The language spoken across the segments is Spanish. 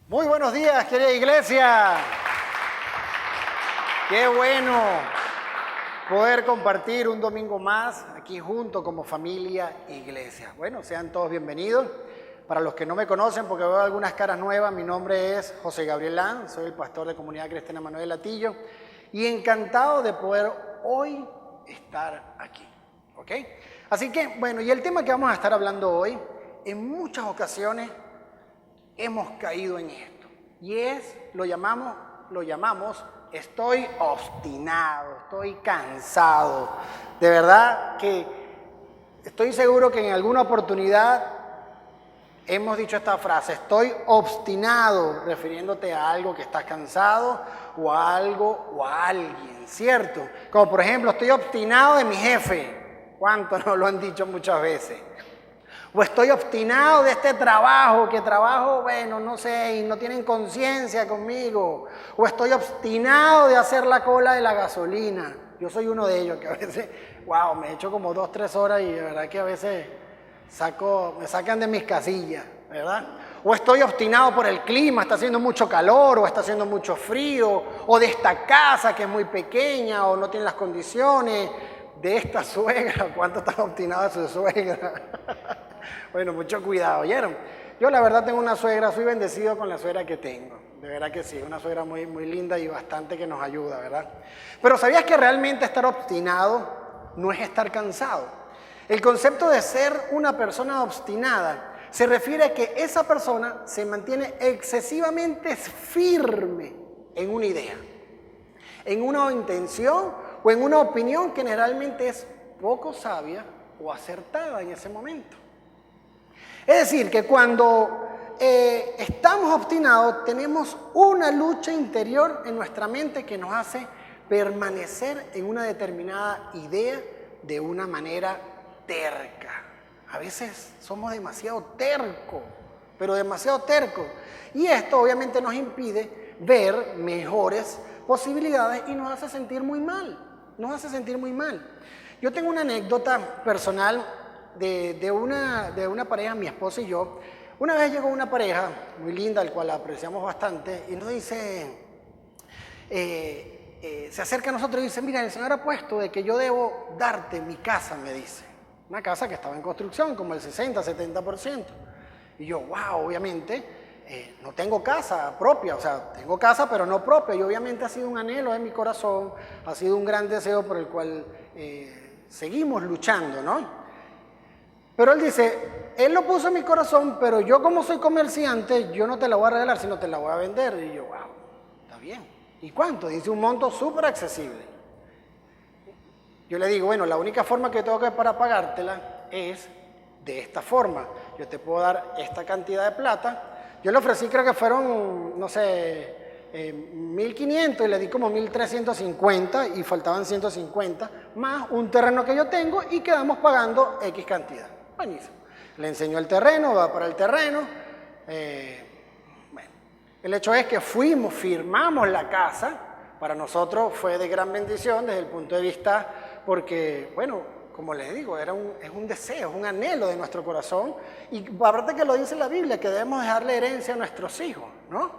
Muy buenos días, querida iglesia. Qué bueno poder compartir un domingo más aquí junto como familia iglesia. Bueno, sean todos bienvenidos. Para los que no me conocen, porque veo algunas caras nuevas, mi nombre es José Gabriel Lan, soy el pastor de Comunidad Cristiana Manuel Latillo y encantado de poder hoy estar aquí, ¿ok? Así que, bueno, y el tema que vamos a estar hablando hoy, en muchas ocasiones hemos caído en esto y lo llamamos estoy obstinado, estoy cansado. De verdad que estoy seguro que en alguna oportunidad hemos dicho esta frase, estoy obstinado, refiriéndote a algo que estás cansado o a algo o a alguien, ¿cierto? Como por ejemplo, estoy obstinado de mi jefe. ¿Cuántos nos lo han dicho muchas veces? O estoy obstinado de este trabajo, que trabajo, bueno, no sé, y no tienen conciencia conmigo. O estoy obstinado de hacer la cola de la gasolina. Yo soy uno de ellos que a veces, wow, me echo como 2-3 horas y de verdad que a veces me sacan de mis casillas, ¿verdad? O estoy obstinado por el clima, está haciendo mucho calor o está haciendo mucho frío. O de esta casa que es muy pequeña o no tiene las condiciones. De esta suegra, ¿cuánto están obstinados de su suegra? Bueno, mucho cuidado, ¿oyeron? Yo la verdad tengo una suegra, soy bendecido con la suegra que tengo. De verdad que sí, una suegra muy, muy linda y bastante que nos ayuda, ¿verdad? Pero ¿sabías que realmente estar obstinado no es estar cansado? El concepto de ser una persona obstinada se refiere a que esa persona se mantiene excesivamente firme en una idea, en una intención o en una opinión que generalmente es poco sabia o acertada en ese momento. Es decir, que cuando estamos obstinados tenemos una lucha interior en nuestra mente que nos hace permanecer en una determinada idea de una manera terca. A veces somos demasiado tercos, pero demasiado tercos. Y esto obviamente nos impide ver mejores posibilidades y nos hace sentir muy mal. Yo tengo una anécdota personal de una pareja, mi esposa y yo. Una vez llegó una pareja muy linda, al cual la apreciamos bastante, y nos dice, se acerca a nosotros y dice, mira, el Señor ha puesto de que yo debo darte mi casa, me dice. Una casa que estaba en construcción, como el 60-70%. Y yo, wow, obviamente, no tengo casa propia, o sea, tengo casa pero no propia. Y obviamente ha sido un anhelo en mi corazón, ha sido un gran deseo por el cual seguimos luchando, ¿no? Pero él dice, él lo puso en mi corazón, pero yo como soy comerciante, yo no te la voy a regalar, sino te la voy a vender. Y yo, wow, está bien. ¿Y cuánto? Dice un monto súper accesible. Yo le digo, bueno, la única forma que tengo que para pagártela es de esta forma. Yo te puedo dar esta cantidad de plata. Yo le ofrecí, creo que fueron, no sé, 1.500 y le di como 1.350 y faltaban 150, más un terreno que yo tengo y quedamos pagando X cantidad. Buenísimo. Le enseñó el terreno, va para el terreno. Bueno, el hecho es que firmamos la casa. Para nosotros fue de gran bendición desde el punto de vista, porque, bueno, como les digo, es un deseo, es un anhelo de nuestro corazón. Y aparte que lo dice la Biblia, que debemos dejarle herencia a nuestros hijos, ¿no?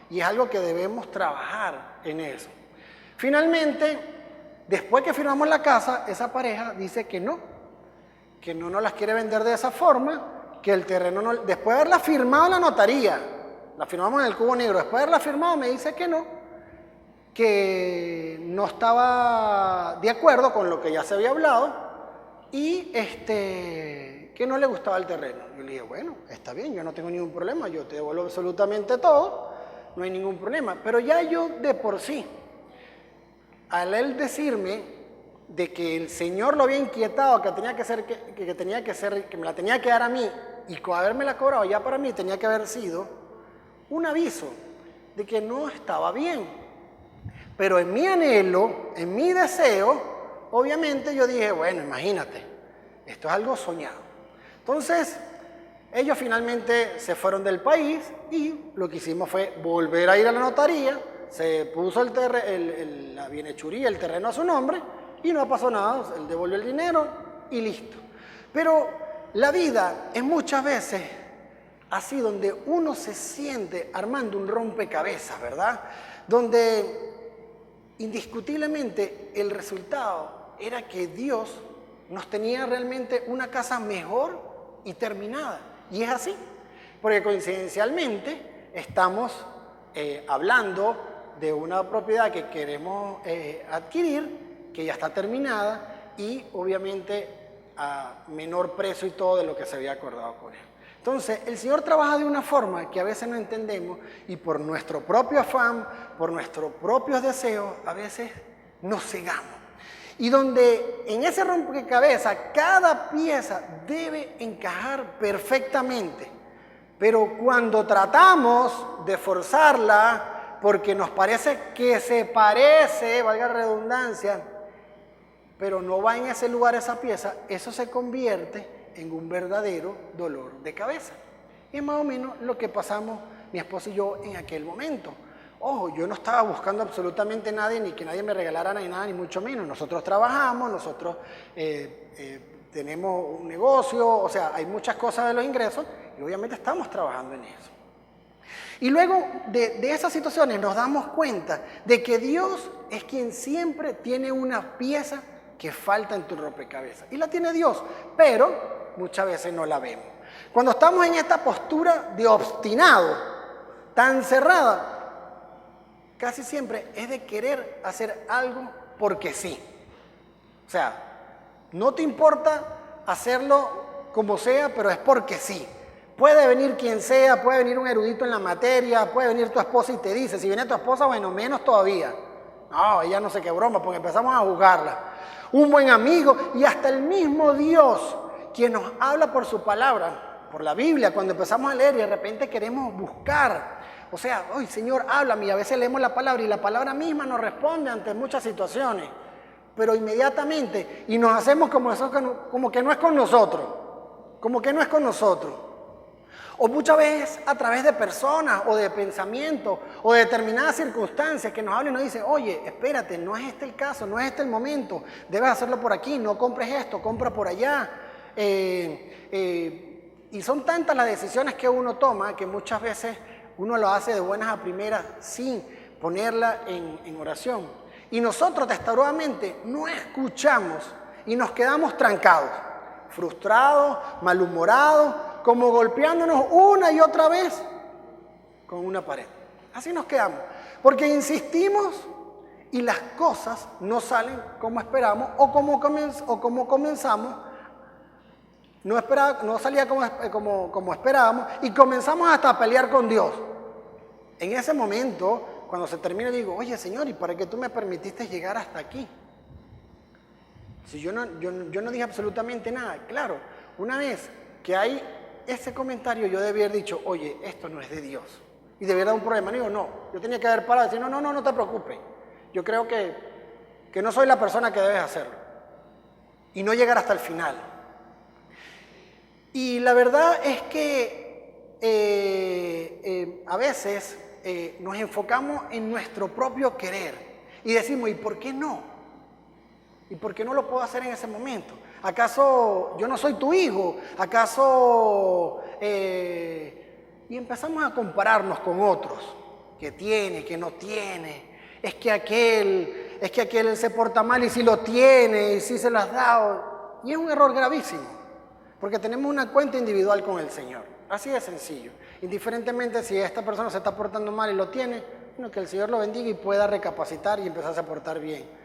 Y es algo que debemos trabajar en eso. Finalmente, después que firmamos la casa, esa pareja dice que no nos las quiere vender de esa forma, que el terreno no, después de haberla firmado en la notaría, la firmamos en el cubo negro, después de haberla firmado me dice que no estaba de acuerdo con lo que ya se había hablado y que no le gustaba el terreno. Yo le dije, bueno, está bien, yo no tengo ningún problema, yo te devuelvo absolutamente todo, no hay ningún problema. Pero ya yo de por sí, al él decirme de que el Señor lo había inquietado, que me la tenía que dar a mí y haberme la cobrado ya para mí tenía que haber sido un aviso de que no estaba bien. Pero en mi anhelo, en mi deseo, obviamente yo dije, bueno, imagínate, esto es algo soñado. Entonces, ellos finalmente se fueron del país y lo que hicimos fue volver a ir a la notaría, se puso la bienhechuría, el terreno a su nombre y no pasó nada, él devolvió el dinero y listo. Pero la vida es muchas veces así donde uno se siente armando un rompecabezas, ¿verdad? Donde indiscutiblemente el resultado era que Dios nos tenía realmente una casa mejor y terminada. Y es así, porque coincidencialmente estamos hablando de una propiedad que queremos adquirir, que ya está terminada y obviamente a menor precio y todo de lo que se había acordado con él. Entonces, el Señor trabaja de una forma que a veces no entendemos y por nuestro propio afán, por nuestros propios deseos, a veces nos cegamos. Y donde en ese rompecabezas cada pieza debe encajar perfectamente. Pero cuando tratamos de forzarla, porque nos parece que se parece, valga la redundancia, pero no va en ese lugar esa pieza, eso se convierte en un verdadero dolor de cabeza. Y es más o menos lo que pasamos mi esposa y yo en aquel momento. Ojo, yo no estaba buscando absolutamente nadie, ni que nadie me regalara nada, ni mucho menos. Nosotros trabajamos, nosotros tenemos un negocio, o sea, hay muchas cosas de los ingresos y obviamente estamos trabajando en eso. Y luego de esas situaciones nos damos cuenta de que Dios es quien siempre tiene una pieza que falta en tu rompecabezas. Y la tiene Dios, pero muchas veces no la vemos. Cuando estamos en esta postura de obstinado, tan cerrada, casi siempre es de querer hacer algo porque sí. O sea, no te importa hacerlo como sea, pero es porque sí. Puede venir quien sea, puede venir un erudito en la materia, puede venir tu esposa y te dice, si viene tu esposa, bueno, menos todavía. No, ella no sé qué broma, porque empezamos a juzgarla. Un buen amigo y hasta el mismo Dios, quien nos habla por su palabra, por la Biblia, cuando empezamos a leer y de repente queremos buscar. O sea, ¡ay, Señor, háblame! Y a veces leemos la palabra y la palabra misma nos responde ante muchas situaciones. Pero inmediatamente, y nos hacemos como que no es con nosotros. Como que no es con nosotros. O muchas veces a través de personas o de pensamientos o de determinadas circunstancias que nos hablan y nos dicen, oye, espérate, no es este el caso, no es este el momento, debes hacerlo por aquí, no compres esto, compra por allá. Y son tantas las decisiones que uno toma que muchas veces uno lo hace de buenas a primeras sin ponerla en oración. Y nosotros testaruadamente no escuchamos y nos quedamos trancados, frustrados, malhumorados, como golpeándonos una y otra vez con una pared. Así nos quedamos, porque insistimos y las cosas no salen como esperamos o como comenzamos. No salía como esperábamos y comenzamos hasta a pelear con Dios. En ese momento, cuando se termina, digo, oye Señor, ¿y para qué tú me permitiste llegar hasta aquí? Si yo no dije absolutamente nada. Claro, una vez que hay ese comentario, yo debía haber dicho, oye, esto no es de Dios. Y debiera dar un problema. Digo, no, yo tenía que haber parado y decir, no te preocupes. Yo creo que no soy la persona que debes hacerlo. Y no llegar hasta el final. Y la verdad es que a veces nos enfocamos en nuestro propio querer y decimos, ¿y por qué no? ¿Y por qué no lo puedo hacer en ese momento? ¿Acaso yo no soy tu hijo? ¿Acaso...? Y empezamos a compararnos con otros, que tiene, que no tiene. Es que aquel se porta mal y si lo tiene y si se lo has dado. Y es un error gravísimo. Porque tenemos una cuenta individual con el Señor. Así de sencillo. Indiferentemente si esta persona se está portando mal y lo tiene, bueno, que el Señor lo bendiga y pueda recapacitar y empezarse a portar bien.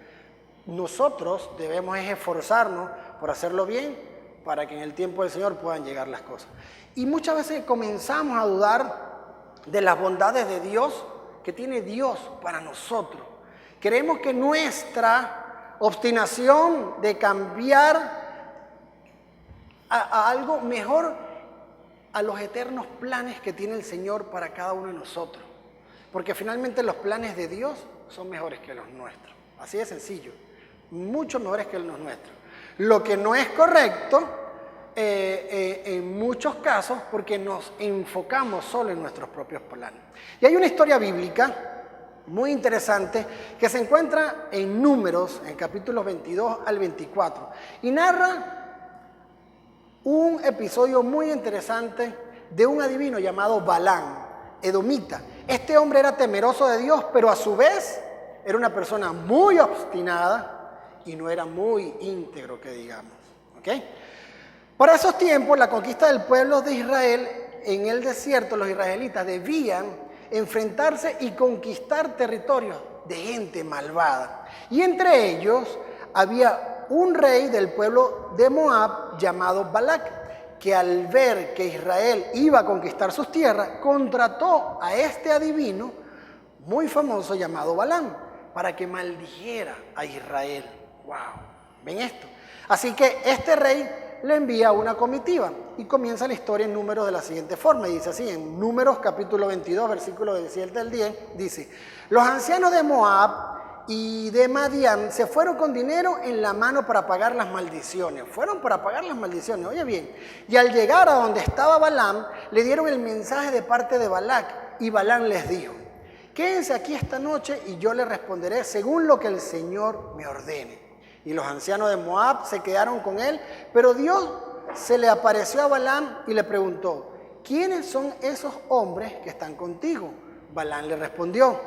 Nosotros debemos esforzarnos por hacerlo bien para que en el tiempo del Señor puedan llegar las cosas. Y muchas veces comenzamos a dudar de las bondades de Dios que tiene Dios para nosotros. Creemos que nuestra obstinación de cambiar a algo mejor a los eternos planes que tiene el Señor para cada uno de nosotros. Porque finalmente los planes de Dios son mejores que los nuestros. Así de sencillo. Mucho mejores que los nuestros. Lo que no es correcto en muchos casos porque nos enfocamos solo en nuestros propios planes. Y hay una historia bíblica muy interesante que se encuentra en Números, en capítulos 22 al 24, y narra un episodio muy interesante de un adivino llamado Balaam, edomita. Este hombre era temeroso de Dios, pero a su vez era una persona muy obstinada y no era muy íntegro, que digamos. ¿Okay? Para esos tiempos, la conquista del pueblo de Israel en el desierto, los israelitas debían enfrentarse y conquistar territorios de gente malvada. Y entre ellos había un rey del pueblo de Moab llamado Balac, que al ver que Israel iba a conquistar sus tierras, contrató a este adivino muy famoso llamado Balaam para que maldijera a Israel. ¡Wow! ¿Ven esto? Así que este rey le envía una comitiva y comienza la historia en Números de la siguiente forma. Y dice así, en Números capítulo 22, versículo 27 al 10, dice: los ancianos de Moab y de Madián se fueron con dinero en la mano para pagar las maldiciones. Fueron para pagar las maldiciones, oye bien. Y al llegar a donde estaba Balaam, le dieron el mensaje de parte de Balac. Y Balaam les dijo: quédense aquí esta noche y yo les responderé según lo que el Señor me ordene. Y los ancianos de Moab se quedaron con él, pero Dios se le apareció a Balaam y le preguntó: ¿quiénes son esos hombres que están contigo? Balaam le respondió: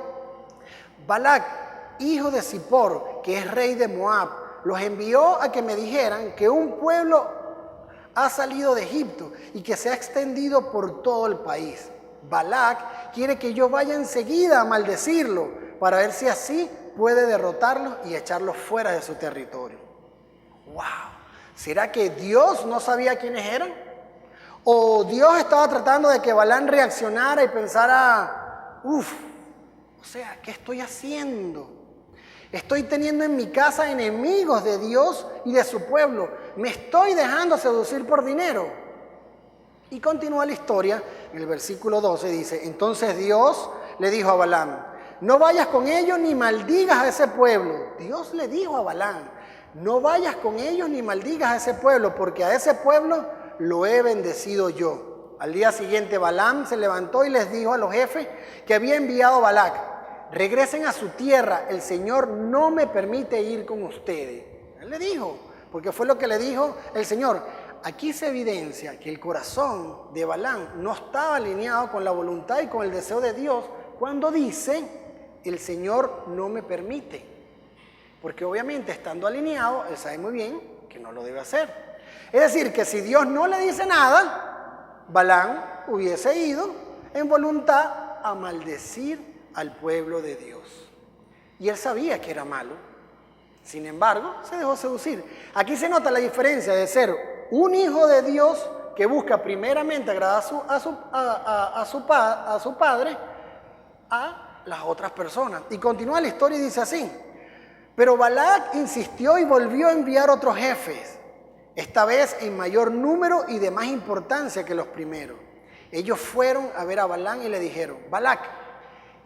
Balac, hijo de Zippor, que es rey de Moab, los envió a que me dijeran que un pueblo ha salido de Egipto y que se ha extendido por todo el país. Balac quiere que yo vaya enseguida a maldecirlo para ver si así puede derrotarlos y echarlos fuera de su territorio. ¡Wow! ¿Será que Dios no sabía quiénes eran? ¿O Dios estaba tratando de que Balaam reaccionara y pensara: o sea, ¿qué estoy haciendo? Estoy teniendo en mi casa enemigos de Dios y de su pueblo. Me estoy dejando seducir por dinero. Y continúa la historia, en el versículo 12 dice: entonces Dios le dijo a Balaam: no vayas con ellos ni maldigas a ese pueblo. Dios le dijo a Balaam: no vayas con ellos ni maldigas a ese pueblo, porque a ese pueblo lo he bendecido yo. Al día siguiente Balaam se levantó y les dijo a los jefes que había enviado Balac: regresen a su tierra, el Señor no me permite ir con ustedes. Él le dijo, porque fue lo que le dijo el Señor. Aquí se evidencia que el corazón de Balaam no estaba alineado con la voluntad y con el deseo de Dios cuando dice: el Señor no me permite. Porque obviamente estando alineado, él sabe muy bien que no lo debe hacer. Es decir, que si Dios no le dice nada, Balaam hubiese ido en voluntad a maldecir al pueblo de Dios. Y él sabía que era malo. Sin embargo, se dejó seducir. Aquí se nota la diferencia de ser un hijo de Dios que busca primeramente agradar a su padre a las otras personas. Y continúa la historia y dice así: pero Balac insistió y volvió a enviar otros jefes, esta vez en mayor número y de más importancia que los primeros. Ellos fueron a ver a Balaam y le dijeron: Balac,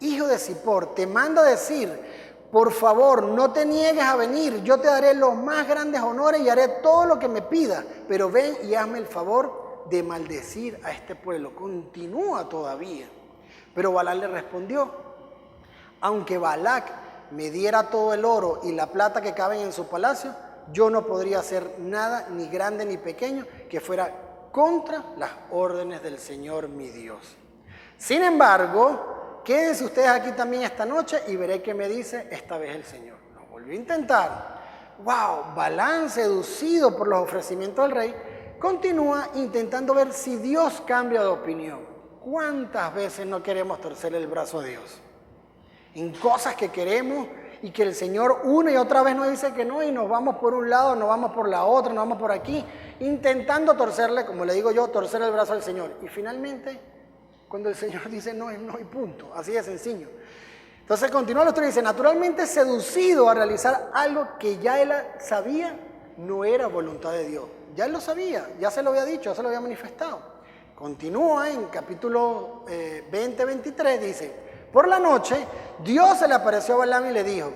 hijo de Zippor, te mando a decir: por favor, no te niegues a venir, yo te daré los más grandes honores y haré todo lo que me pidas, pero ven y hazme el favor de maldecir a este pueblo. Continúa todavía. Pero Balaam le respondió: aunque Balac me diera todo el oro y la plata que caben en su palacio, yo no podría hacer nada, ni grande ni pequeño, que fuera contra las órdenes del Señor mi Dios. Sin embargo, quédense ustedes aquí también esta noche y veré qué me dice esta vez el Señor. Lo volvió a intentar. ¡Wow! Balaam, seducido por los ofrecimientos del rey, continúa intentando ver si Dios cambia de opinión. ¿Cuántas veces no queremos torcer el brazo a Dios? En cosas que queremos y que el Señor una y otra vez nos dice que no, y nos vamos por un lado, nos vamos por la otra, nos vamos por aquí, intentando torcerle, como le digo yo, torcer el brazo al Señor. Y finalmente, cuando el Señor dice no, es no y punto, así de sencillo. Entonces continúa la historia y dice: naturalmente seducido a realizar algo que ya él sabía no era voluntad de Dios. Ya él lo sabía, ya se lo había dicho, ya se lo había manifestado. Continúa en capítulo 20-23, dice: por la noche, Dios se le apareció a Balaam y le dijo: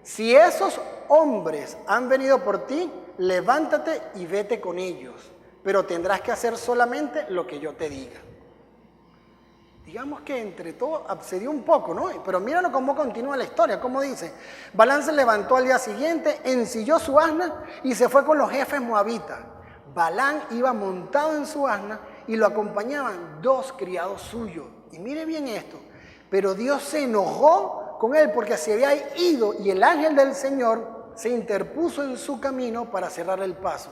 si esos hombres han venido por ti, levántate y vete con ellos, pero tendrás que hacer solamente lo que yo te diga. Digamos que entre todo accedió un poco, ¿no? Pero míralo cómo continúa la historia, cómo dice: Balaam se levantó al día siguiente, ensilló su asna y se fue con los jefes moabitas. Balaam iba montado en su asna y lo acompañaban 2 criados suyos. Y mire bien esto, pero Dios se enojó con él porque se había ido y el ángel del Señor se interpuso en su camino para cerrar el paso.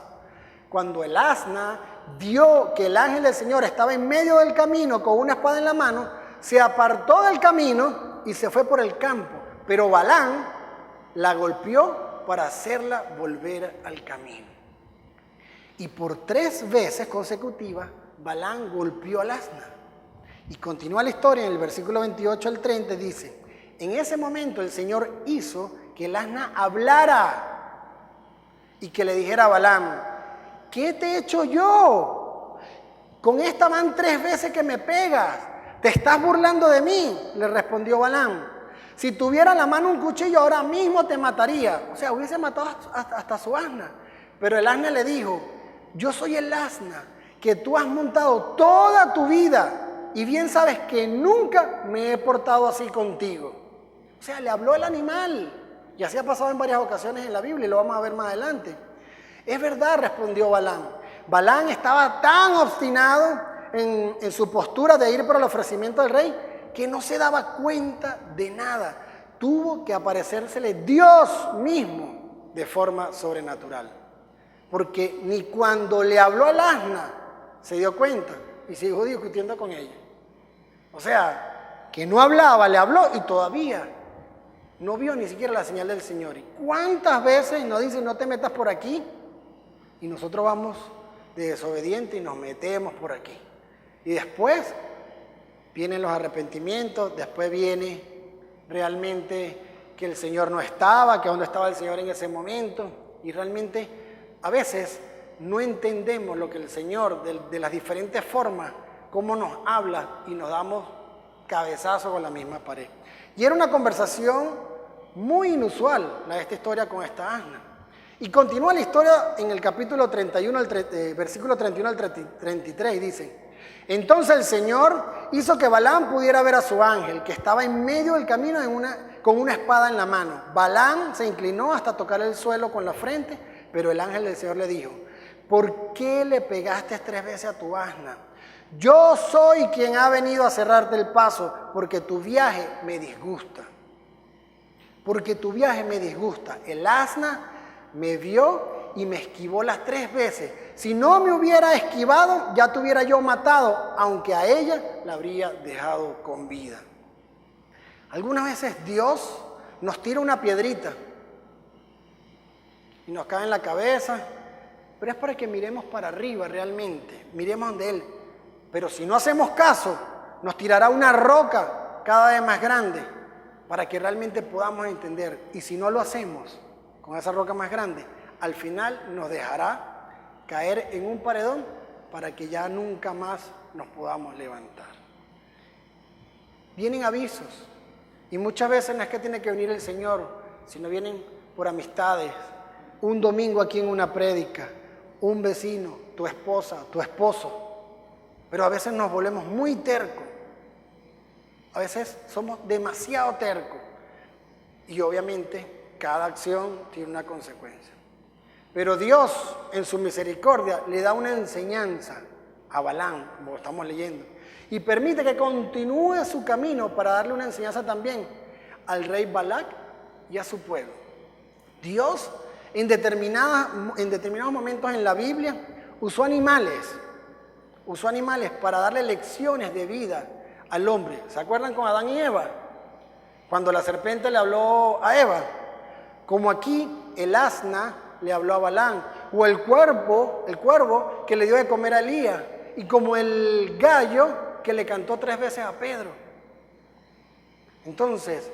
Cuando el asna vio que el ángel del Señor estaba en medio del camino con una espada en la mano, se apartó del camino y se fue por el campo. Pero Balaam la golpeó para hacerla volver al camino. Y por 3 veces consecutivas, Balaam golpeó al asna. Y continúa la historia en el versículo 28 al 30, dice: en ese momento el Señor hizo que el asna hablara y que le dijera a Balaam: ¿qué te he hecho yo? Con esta van 3 veces que me pegas. ¿Te estás burlando de mí?, le respondió Balaam. Si tuviera en la mano un cuchillo ahora mismo te mataría. O sea, hubiese matado hasta su asna. Pero el asna le dijo: yo soy el asna que tú has montado toda tu vida y bien sabes que nunca me he portado así contigo. O sea, le habló el animal. Y así ha pasado en varias ocasiones en la Biblia y lo vamos a ver más adelante. Es verdad, respondió Balaam. Balaam estaba tan obstinado en su postura de ir por el ofrecimiento del rey que no se daba cuenta de nada. Tuvo que aparecérsele Dios mismo de forma sobrenatural. Porque ni cuando le habló al asna se dio cuenta y siguió discutiendo con ella. O sea, que no hablaba, le habló y todavía no vio ni siquiera la señal del Señor. ¿Y cuántas veces nos dicen: no te metas por aquí? Y nosotros vamos de desobediente y nos metemos por aquí. Y después vienen los arrepentimientos, después viene realmente que el Señor no estaba, que dónde estaba el Señor en ese momento. Y realmente a veces no entendemos lo que el Señor, de las diferentes formas, cómo nos habla y nos damos cabezazo con la misma pared. Y era una conversación muy inusual la de esta historia con esta asna. Y continúa la historia en el capítulo 31, versículo 31 al 33, y dice: entonces el Señor hizo que Balaam pudiera ver a su ángel, que estaba en medio del camino con una espada en la mano. Balaam se inclinó hasta tocar el suelo con la frente, pero el ángel del Señor le dijo: ¿por qué le pegaste 3 veces a tu asna? Yo soy quien ha venido a cerrarte el paso, porque tu viaje me disgusta. Porque tu viaje me disgusta. El asna me vio y me esquivó las 3 veces. Si no me hubiera esquivado, ya te hubiera yo matado, aunque a ella la habría dejado con vida. Algunas veces Dios nos tira una piedrita y nos cae en la cabeza, pero es para que miremos para arriba realmente, miremos donde Él. Pero si no hacemos caso, nos tirará una roca cada vez más grande para que realmente podamos entender. Y si no lo hacemos con esa roca más grande, al final nos dejará caer en un paredón para que ya nunca más nos podamos levantar. Vienen avisos y muchas veces no es que tiene que venir el Señor, sino vienen por amistades, un domingo aquí en una prédica, un vecino, tu esposa, tu esposo. Pero a veces nos volvemos muy tercos, a veces somos demasiado tercos y obviamente cada acción tiene una consecuencia. Pero Dios en su misericordia le da una enseñanza a Balaam, como estamos leyendo, y permite que continúe su camino para darle una enseñanza también al rey Balac y a su pueblo. Dios en determinados momentos en la Biblia usó animales para darle lecciones de vida al hombre. ¿Se acuerdan con Adán y Eva? Cuando la serpiente le habló a Eva, como aquí el asna le habló a Balaam, o el cuervo que le dio de comer a Elías, y como el gallo que le cantó 3 veces a Pedro. Entonces,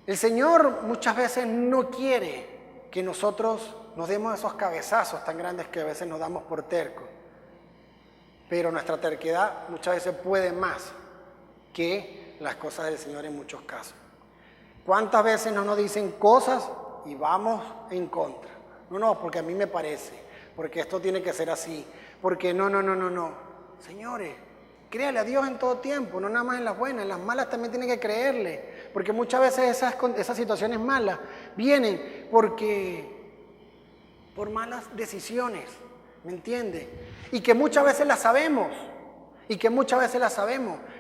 el Señor muchas veces no quiere que nosotros nos demos esos cabezazos tan grandes que a veces nos damos por tercos. Pero nuestra terquedad muchas veces puede más que las cosas del Señor en muchos casos. ¿Cuántas veces no nos dicen cosas y vamos en contra? No, porque a mí me parece, porque esto tiene que ser así, porque no. Señores, créale a Dios en todo tiempo, no nada más en las buenas, en las malas también tiene que creerle, porque muchas veces esas situaciones malas vienen por malas decisiones, ¿Me entiende? Y que muchas veces la sabemos.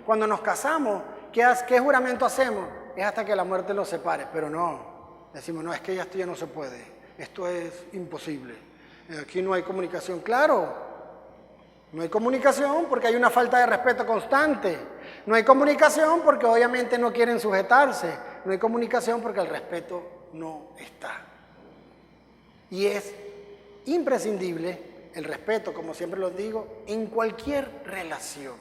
Cuando nos casamos, ¿qué juramento hacemos? Es hasta que la muerte nos separe. Pero no, decimos, no, es que esto ya no se puede. Esto es imposible. Aquí no hay comunicación. Claro, no hay comunicación porque hay una falta de respeto constante. No hay comunicación porque obviamente no quieren sujetarse. No hay comunicación porque el respeto no está. Y es imprescindible el respeto, como siempre los digo, en cualquier relación.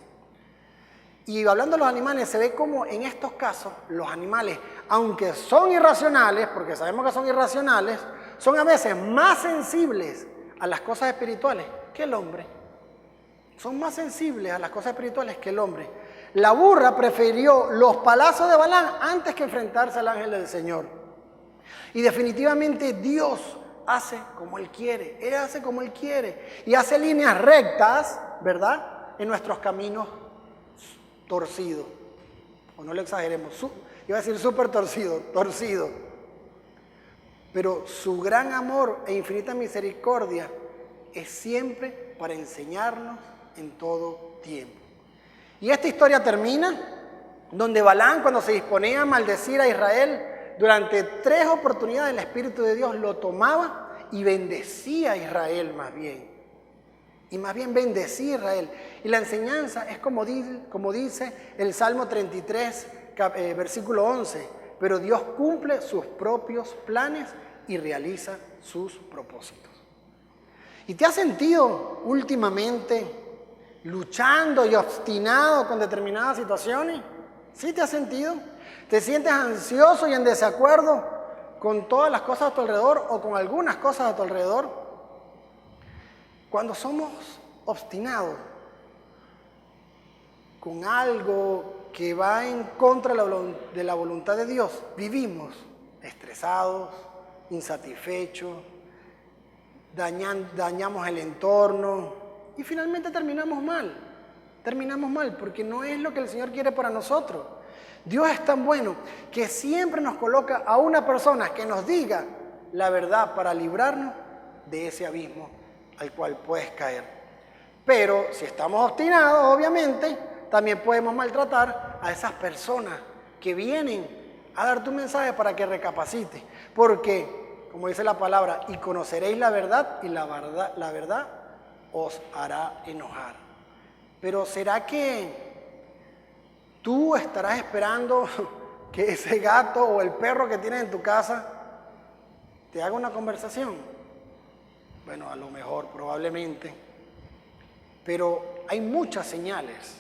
Y hablando de los animales, se ve como en estos casos los animales, aunque son irracionales, porque sabemos que son irracionales, son a veces más sensibles a las cosas espirituales que el hombre. Son más sensibles a las cosas espirituales que el hombre. La burra prefirió los palazos de Balaam antes que enfrentarse al ángel del Señor. Y definitivamente Dios hace como Él quiere. Él hace como Él quiere. Y hace líneas rectas, ¿verdad? En nuestros caminos torcidos. O no lo exageremos. Iba a decir súper torcido. Pero su gran amor e infinita misericordia es siempre para enseñarnos en todo tiempo. Y esta historia termina donde Balaam, cuando se disponía a maldecir a Israel, durante 3 oportunidades el Espíritu de Dios lo tomaba y bendecía a Israel más bien. Y más bien bendecía a Israel. Y la enseñanza es como dice el Salmo 33, versículo 11. Pero Dios cumple sus propios planes y realiza sus propósitos. ¿Y te has sentido últimamente luchando y obstinado con determinadas situaciones? ¿Sí te has sentido? ¿Te sientes ansioso y en desacuerdo con todas las cosas a tu alrededor o con algunas cosas a tu alrededor? Cuando somos obstinados con algo que va en contra de la voluntad de Dios, vivimos estresados, insatisfechos, dañamos el entorno y finalmente terminamos mal porque no es lo que el Señor quiere para nosotros. Dios es tan bueno que siempre nos coloca a una persona que nos diga la verdad para librarnos de ese abismo al cual puedes caer. Pero si estamos obstinados, obviamente, también podemos maltratar a esas personas que vienen a dar tu mensaje para que recapacites. Porque, como dice la palabra, y conoceréis la verdad y la verdad os hará enojar. Pero ¿será que tú estarás esperando que ese gato o el perro que tienes en tu casa te haga una conversación? Bueno, a lo mejor, probablemente. Pero hay muchas señales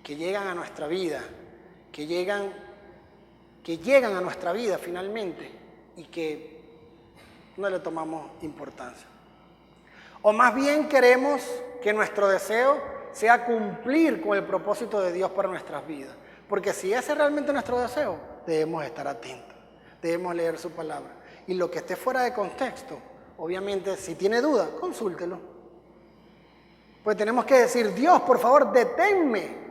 que llegan a nuestra vida, que llegan a nuestra vida finalmente y que no le tomamos importancia. O más bien queremos que nuestro deseo sea cumplir con el propósito de Dios para nuestras vidas. Porque si ese es realmente nuestro deseo, debemos estar atentos, debemos leer su palabra. Y lo que esté fuera de contexto, obviamente, si tiene duda, consúltelo. Pues tenemos que decir, Dios, por favor, deténme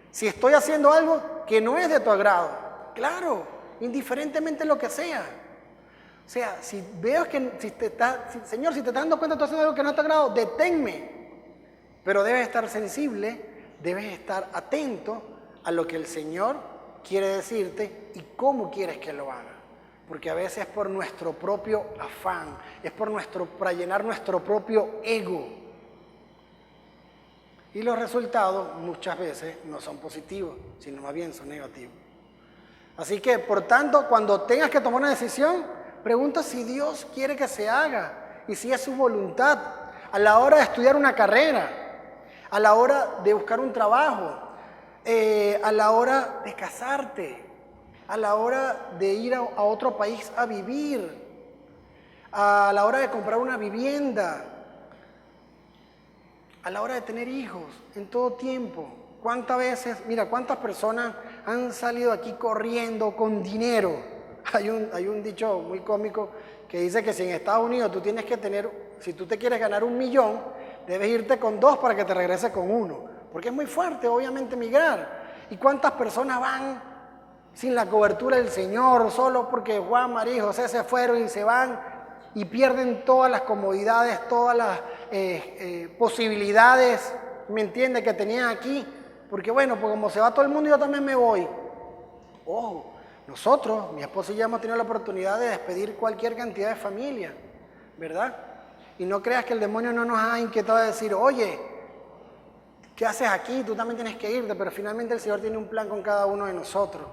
si estoy haciendo algo que no es de tu agrado. Claro, indiferentemente lo que sea. O sea, si veo que, Señor, si te estás dando cuenta que estoy haciendo algo que no es de tu agrado, deténme. Pero debes estar sensible, debes estar atento a lo que el Señor quiere decirte y cómo quieres que lo haga. Porque a veces es por nuestro propio afán, es para llenar nuestro propio ego. Y los resultados muchas veces no son positivos, sino más bien son negativos. Así que, por tanto, cuando tengas que tomar una decisión, pregunta si Dios quiere que se haga y si es su voluntad. A la hora de estudiar una carrera, a la hora de buscar un trabajo, a la hora de casarte, a la hora de ir a otro país a vivir, a la hora de comprar una vivienda, a la hora de tener hijos, en todo tiempo. ¿Cuántas personas han salido aquí corriendo con dinero? Hay un dicho muy cómico que dice que si en Estados Unidos si tú te quieres ganar 1 millón, debes irte con 2 para que te regreses con 1. Porque es muy fuerte, obviamente, migrar. ¿Y cuántas personas van sin la cobertura del Señor, solo porque Juan, María y José se fueron y se van y pierden todas las comodidades, todas las posibilidades, ¿me entiende?, que tenían aquí. Porque bueno, pues como se va todo el mundo, yo también me voy. Ojo, nosotros, mi esposa y yo hemos tenido la oportunidad de despedir cualquier cantidad de familia, ¿verdad? Y no creas que el demonio no nos ha inquietado a decir, oye, ¿qué haces aquí? Tú también tienes que irte. Pero finalmente el Señor tiene un plan con cada uno de nosotros.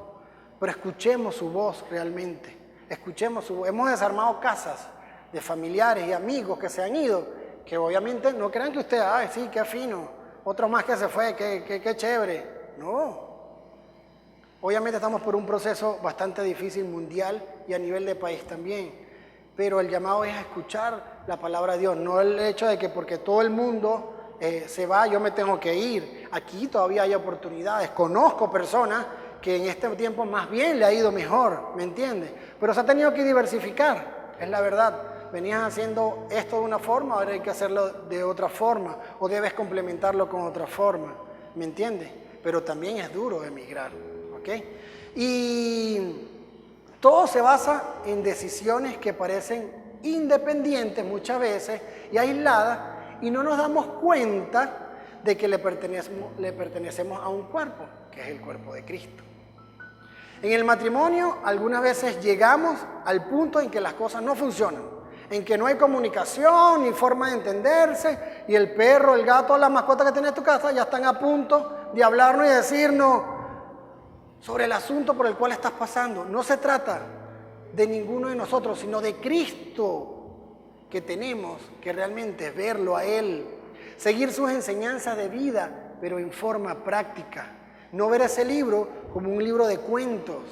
Pero escuchemos su voz realmente. Escuchemos su voz. Hemos desarmado casas de familiares y amigos que se han ido, que obviamente no crean que usted, ay, sí, qué fino, otro más que se fue, qué chévere. No. Obviamente estamos por un proceso bastante difícil mundial y a nivel de país también. Pero el llamado es a escuchar la palabra de Dios, no el hecho de que porque todo el mundo se va, yo me tengo que ir. Aquí todavía hay oportunidades. Conozco personas que en este tiempo más bien le ha ido mejor, ¿me entiendes? Pero se ha tenido que diversificar, es la verdad. Venías haciendo esto de una forma, ahora hay que hacerlo de otra forma, o debes complementarlo con otra forma, ¿me entiendes? Pero también es duro emigrar, ¿ok? Y todo se basa en decisiones que parecen independientes muchas veces y aisladas, y no nos damos cuenta de que le pertenecemos a un cuerpo, que es el cuerpo de Cristo. En el matrimonio algunas veces llegamos al punto en que las cosas no funcionan, en que no hay comunicación ni forma de entenderse, y el perro, el gato, las mascotas que tienes en tu casa ya están a punto de hablarnos y decirnos sobre el asunto por el cual estás pasando. No se trata de ninguno de nosotros, sino de Cristo, que tenemos que realmente verlo a Él, seguir sus enseñanzas de vida, pero en forma práctica. No ver ese libro como un libro de cuentos,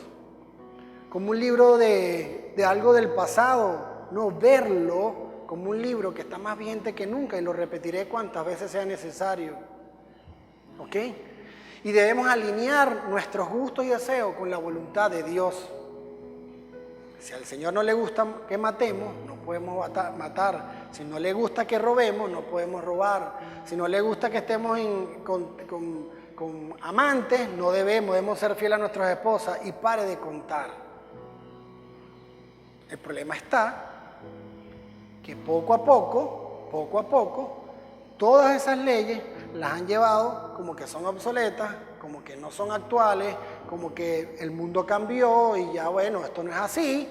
como un libro de algo del pasado. No, verlo como un libro que está más vigente que nunca, y lo repetiré cuantas veces sea necesario. ¿Ok? Y debemos alinear nuestros gustos y deseos con la voluntad de Dios. Si al Señor no le gusta que matemos, no podemos matar. Si no le gusta que robemos, no podemos robar. Si no le gusta que estemos con amantes, no debemos ser fieles a nuestras esposas, y pare de contar. El problema está que poco a poco, todas esas leyes las han llevado como que son obsoletas, como que no son actuales, como que el mundo cambió y ya bueno, esto no es así.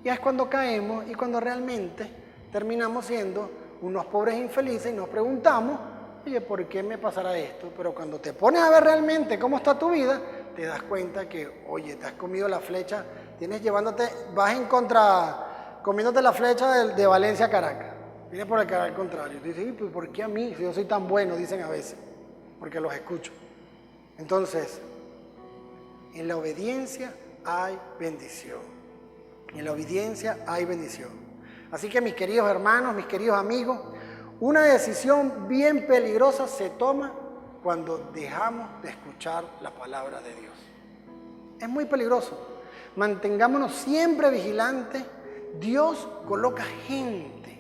Y es cuando caemos y cuando realmente terminamos siendo unos pobres infelices y nos preguntamos, oye, ¿por qué me pasará esto? Pero cuando te pones a ver realmente cómo está tu vida, te das cuenta que, oye, te has comido la flecha, comiéndote la flecha de Valencia a Caracas. Vienes por el canal contrario. Tú dices, pues ¿por qué a mí? Si yo soy tan bueno, dicen a veces, porque los escucho. Entonces, en la obediencia hay bendición. En la obediencia hay bendición. Así que mis queridos hermanos, mis queridos amigos, una decisión bien peligrosa se toma cuando dejamos de escuchar la palabra de Dios. Es muy peligroso. Mantengámonos siempre vigilantes. Dios coloca gente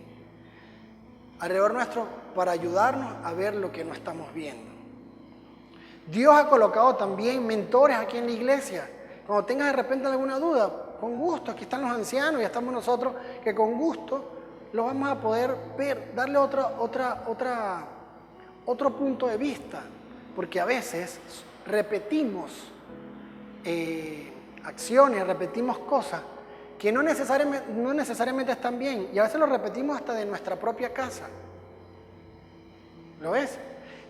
alrededor nuestro para ayudarnos a ver lo que no estamos viendo. Dios ha colocado también mentores aquí en la iglesia. Cuando tengas de repente alguna duda, con gusto, aquí están los ancianos y estamos nosotros, que con gusto lo vamos a poder ver, darle otro punto de vista, porque a veces repetimos acciones, repetimos cosas que no necesariamente están bien, y a veces lo repetimos hasta de nuestra propia casa. ¿Lo ves?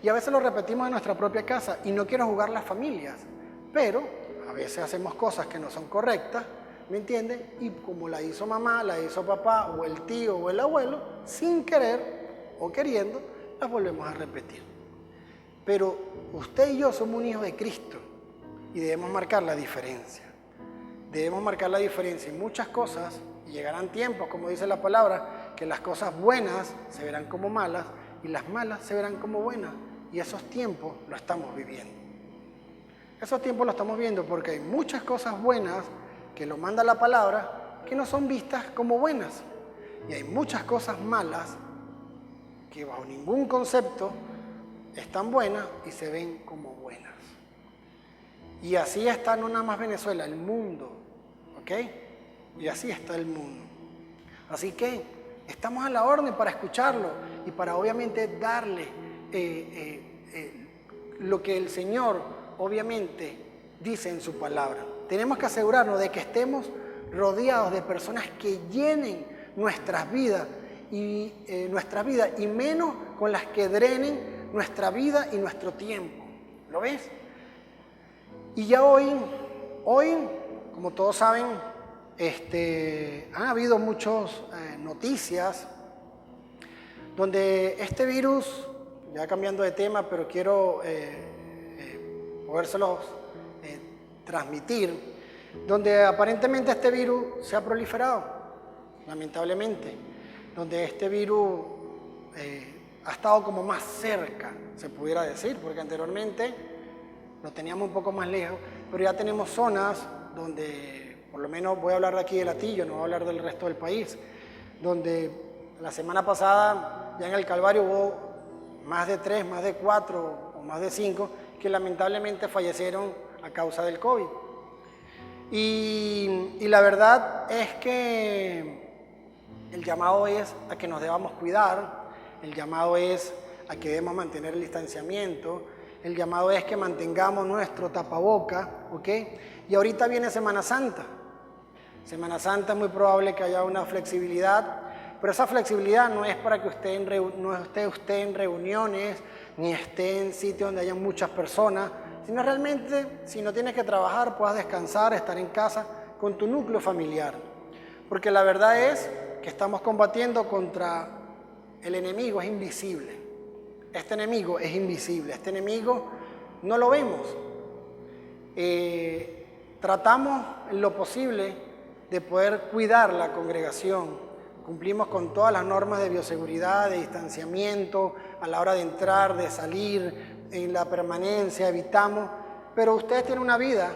Y a veces lo repetimos en nuestra propia casa, y no quiero jugar las familias, pero a veces hacemos cosas que no son correctas, ¿me entienden? Y como la hizo mamá, la hizo papá, o el tío, o el abuelo, sin querer o queriendo, las volvemos a repetir. Pero usted y yo somos un hijo de Cristo, y debemos marcar la diferencia. Debemos marcar la diferencia en muchas cosas, y llegarán tiempos, como dice la palabra, que las cosas buenas se verán como malas, y las malas se verán como buenas. Y esos tiempos lo estamos viviendo. Esos tiempos lo estamos viendo porque hay muchas cosas buenas que lo manda la palabra que no son vistas como buenas. Y hay muchas cosas malas que bajo ningún concepto están buenas y se ven como buenas. Y así está no nada más Venezuela, el mundo, ¿ok? Y así está el mundo. Así que estamos a la orden para escucharlo y para obviamente darle lo que el Señor obviamente dice en su palabra. Tenemos que asegurarnos de que estemos rodeados de personas que llenen nuestras vidas y menos con las que drenen nuestra vida y nuestro tiempo. ¿Lo ves? Y ya hoy, como todos saben, han habido muchas noticias donde este virus, ya cambiando de tema, pero quiero podérselos transmitir, donde aparentemente este virus se ha proliferado, lamentablemente, donde este virus ha estado como más cerca, se pudiera decir, porque anteriormente lo teníamos un poco más lejos, pero ya tenemos zonas donde, por lo menos voy a hablar de aquí de Latillo, no voy a hablar del resto del país, donde la semana pasada ya en el Calvario hubo más de 3, más de 4 o más de 5 que lamentablemente fallecieron a causa del COVID. Y la verdad es que el llamado es a que nos debamos cuidar, el llamado es a que debemos mantener el distanciamiento, el llamado es que mantengamos nuestro tapaboca, ¿ok? Y ahorita viene Semana Santa. Semana Santa es muy probable que haya una flexibilidad, pero esa flexibilidad no es para que no esté usted en reuniones, ni esté en sitios donde haya muchas personas, sino realmente, si no tienes que trabajar, puedas descansar, estar en casa con tu núcleo familiar. Porque la verdad es que estamos combatiendo contra el enemigo, es invisible. Este enemigo es invisible, este enemigo no lo vemos. Tratamos en lo posible de poder cuidar la congregación. Cumplimos con todas las normas de bioseguridad, de distanciamiento, a la hora de entrar, de salir, en la permanencia, evitamos. Pero usted tiene una vida,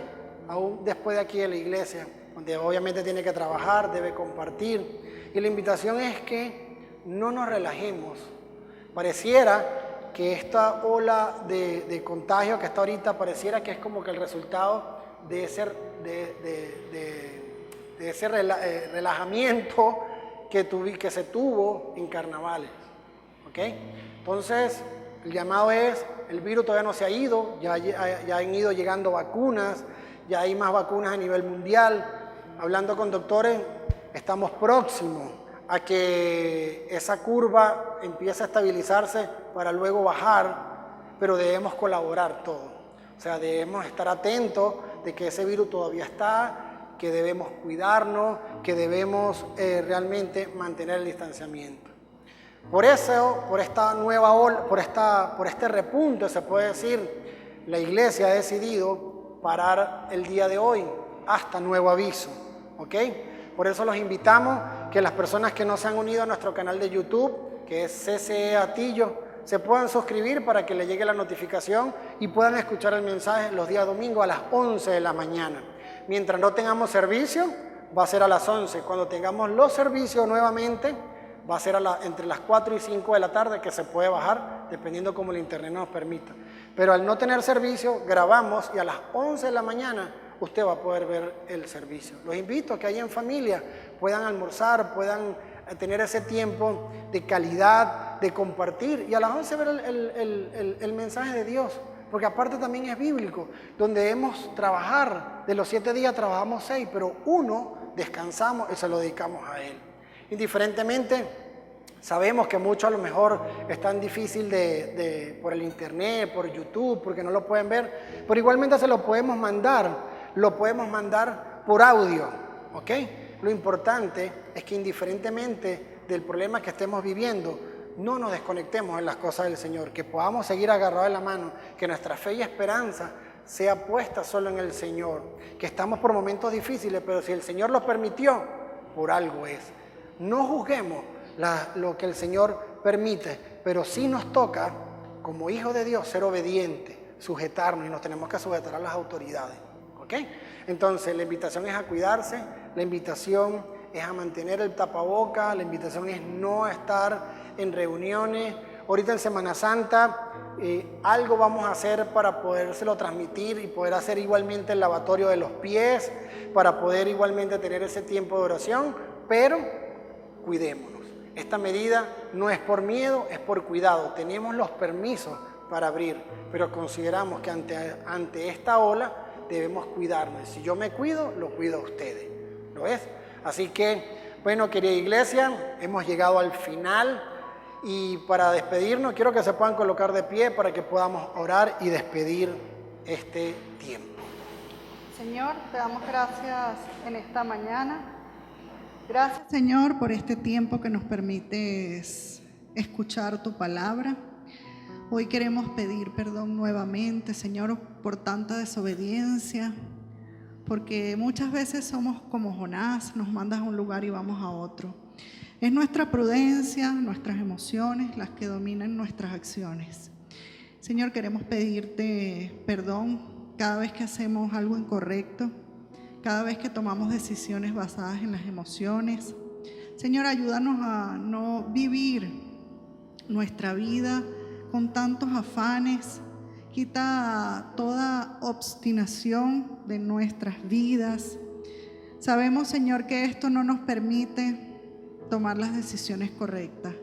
aún después de aquí de la iglesia, donde obviamente tiene que trabajar, debe compartir. Y la invitación es que no nos relajemos. Pareciera que esta ola de contagio que está ahorita, pareciera que es como que el resultado de ese relajamiento que se tuvo en carnavales. ¿Ok? Entonces, el llamado es, el virus todavía no se ha ido, ya han ido llegando vacunas, ya hay más vacunas a nivel mundial. Hablando con doctores, estamos próximos a que esa curva empiece a estabilizarse para luego bajar, pero debemos colaborar todos. O sea, debemos estar atentos de que ese virus todavía está, que debemos cuidarnos, que debemos realmente mantener el distanciamiento. Por eso, por esta nueva ola, por este repunte, se puede decir, la iglesia ha decidido parar el día de hoy hasta nuevo aviso, ¿ok? Por eso los invitamos que las personas que no se han unido a nuestro canal de YouTube, que es CCE Atillo, se puedan suscribir para que les llegue la notificación y puedan escuchar el mensaje los días domingos a las 11 de la mañana. Mientras no tengamos servicio, va a ser a las 11. Cuando tengamos los servicios nuevamente, va a ser entre las 4 y 5 de la tarde, que se puede bajar dependiendo cómo el internet nos permita. Pero al no tener servicio, grabamos y a las 11 de la mañana usted va a poder ver el servicio. Los invito a que ahí en familia puedan almorzar, puedan tener ese tiempo de calidad, de compartir y a las 11 ver el mensaje de Dios. Porque aparte también es bíblico, donde debemos trabajar, de los 7 días trabajamos 6, pero 1 descansamos y se lo dedicamos a Él. Indiferentemente, sabemos que muchos a lo mejor es tan difícil por el internet, por YouTube, porque no lo pueden ver, pero igualmente se lo podemos mandar por audio, ¿ok? Lo importante es que indiferentemente del problema que estemos viviendo, no nos desconectemos en las cosas del Señor, que podamos seguir agarrados de la mano, que nuestra fe y esperanza sea puesta solo en el Señor, que estamos por momentos difíciles, pero si el Señor lo permitió, por algo es. No juzguemos lo que el Señor permite, pero sí nos toca, como hijos de Dios, ser obedientes, sujetarnos, y nos tenemos que sujetar a las autoridades, ¿ok? Entonces, la invitación es a cuidarse, la invitación es a mantener el tapaboca, la invitación es no estar en reuniones. Ahorita en Semana Santa algo vamos a hacer para podérselo transmitir y poder hacer igualmente el lavatorio de los pies, para poder igualmente tener ese tiempo de oración, pero cuidémonos. Esta medida no es por miedo, es por cuidado. Tenemos los permisos para abrir, pero consideramos que ante esta ola debemos cuidarnos. Si yo me cuido, lo cuido a ustedes. ¿Lo ves? Así que, bueno, querida iglesia, hemos llegado al final y para despedirnos quiero que se puedan colocar de pie para que podamos orar y despedir este tiempo. Señor, te damos gracias en esta mañana. Gracias, Señor, por este tiempo que nos permites escuchar tu palabra. Hoy queremos pedir perdón nuevamente, Señor, por tanta desobediencia, porque muchas veces somos como Jonás, nos mandas a un lugar y vamos a otro. Es nuestra prudencia, nuestras emociones las que dominan nuestras acciones. Señor, queremos pedirte perdón cada vez que hacemos algo incorrecto, cada vez que tomamos decisiones basadas en las emociones. Señor, ayúdanos a no vivir nuestra vida con tantos afanes. Quita toda obstinación de nuestras vidas. Sabemos, Señor, que esto no nos permite tomar las decisiones correctas.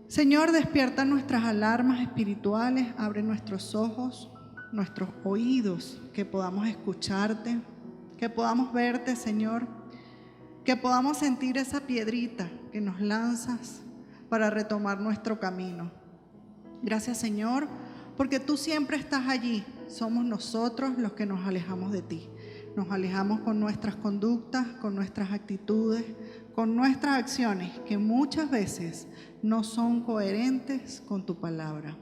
Señor, despierta nuestras alarmas espirituales, abre nuestros ojos, nuestros oídos, que podamos escucharte, que podamos verte, Señor, que podamos sentir esa piedrita que nos lanzas para retomar nuestro camino. Gracias, Señor, porque tú siempre estás allí. Somos nosotros los que nos alejamos de ti. Nos alejamos con nuestras conductas, con nuestras actitudes, con nuestras acciones, que muchas veces no son coherentes con tu palabra.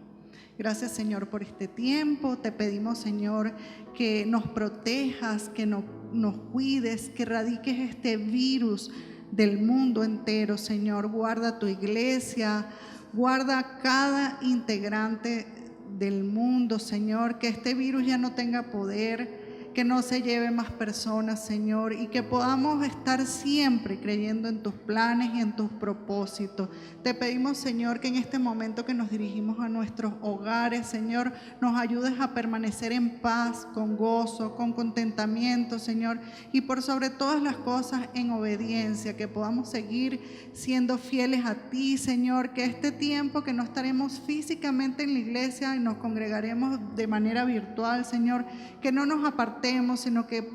Gracias, Señor, por este tiempo. Te pedimos, Señor, que nos protejas, que nos cuides, que erradiques este virus del mundo entero, Señor. Guarda tu iglesia, guarda a cada integrante del mundo, Señor, que este virus ya no tenga poder, que no se lleve más personas, Señor, y que podamos estar siempre creyendo en tus planes y en tus propósitos. Te pedimos, Señor, que en este momento que nos dirigimos a nuestros hogares, Señor, nos ayudes a permanecer en paz, con gozo, con contentamiento, Señor, y por sobre todas las cosas en obediencia, que podamos seguir siendo fieles a ti, Señor, que este tiempo que no estaremos físicamente en la iglesia y nos congregaremos de manera virtual, Señor, que no nos apartemos, sino que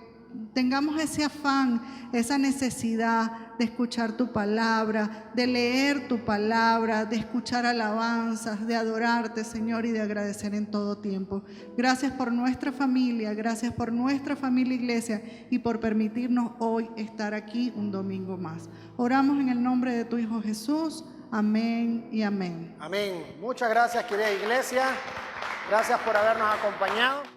tengamos ese afán, esa necesidad de escuchar tu palabra, de leer tu palabra, de escuchar alabanzas, de adorarte, Señor, y de agradecer en todo tiempo. Gracias por nuestra familia, gracias por nuestra familia iglesia y por permitirnos hoy estar aquí un domingo más. Oramos en el nombre de tu Hijo Jesús. Amén y amén. Amén. Muchas gracias, querida iglesia. Gracias por habernos acompañado.